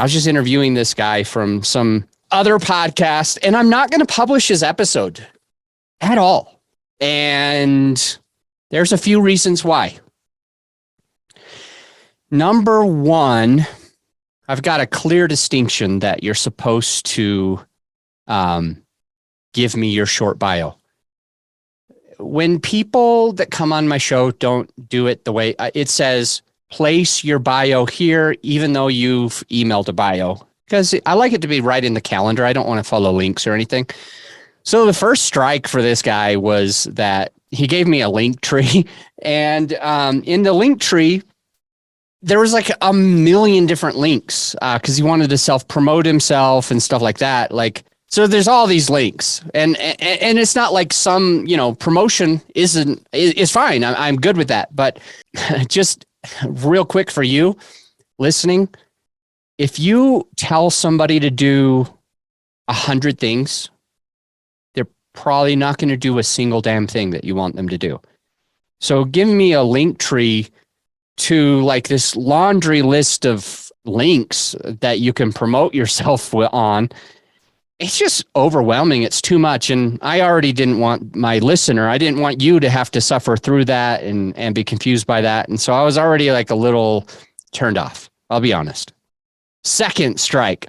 I was just interviewing this guy from some other podcast, and I'm not going to publish his episode at all. And there's a few reasons why. Number one, I've got a clear distinction that you're supposed to give me your short bio. When people that come on my show don't do it the way it says, place your bio here, even though you've emailed a bio, because I like it to be right in the calendar. I don't want to follow links or anything. So the first strike for this guy was that he gave me a link tree, and in the link tree, there was like a million different links because he wanted to self-promote himself and stuff like that. So there's all these links, and it's not like some, promotion is fine. I'm good with that. But just real quick for you listening, if you tell somebody to do 100 things, they're probably not going to do a single damn thing that you want them to do. So give me a link tree to like this laundry list of links that you can promote yourself on. It's just overwhelming. It's too much. And I already didn't want my listener, I didn't want you to have to suffer through that and be confused by that. And so I was already like a little turned off. I'll be honest. Second strike,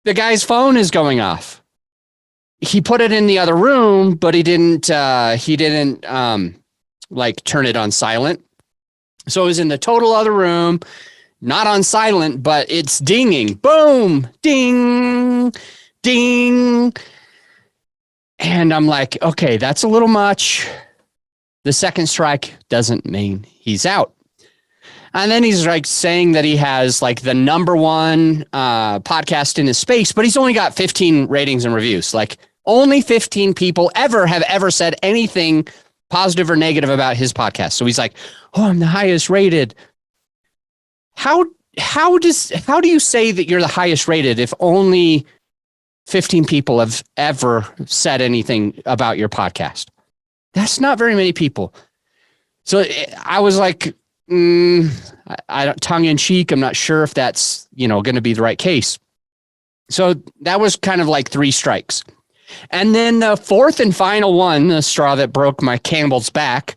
the guy's phone is going off. He put it in the other room, but he didn't like turn it on silent. So it was in the total other room, not on silent, but it's dinging. Boom, ding, ding. And I'm like, okay, that's a little much. The second strike doesn't mean he's out. And then he's like saying that he has like the number one podcast in his space, but he's only got 15 ratings and reviews. Like only 15 people have ever said anything positive or negative about his podcast. So he's like, oh, I'm the highest rated. How do you say that you're the highest rated if only 15 people have ever said anything about your podcast? That's not very many people. So I was like, I don't, tongue in cheek, I'm not sure if that's, going to be the right case. So that was kind of like 3 strikes. And then the fourth and final one, the straw that broke my camel's back,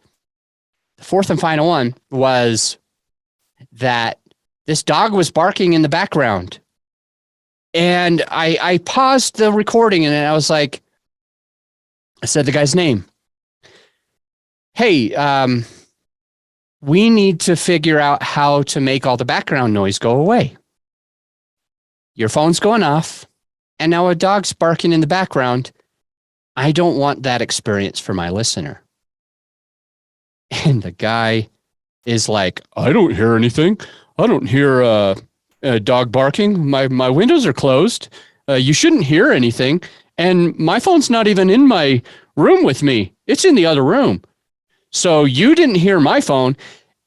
the fourth and final one was that this dog was barking in the background. And I paused the recording and I was like, I said the guy's name. Hey, we need to figure out how to make all the background noise go away. Your phone's going off, and now a dog's barking in the background. I don't want that experience for my listener. And the guy is like, I don't hear anything. I don't hear a dog barking. My windows are closed. You shouldn't hear anything. And my phone's not even in my room with me. It's in the other room. So you didn't hear my phone.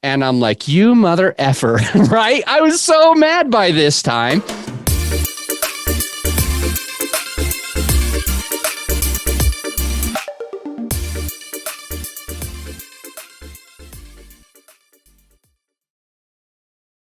And I'm like, you mother effer, right? I was so mad by this time.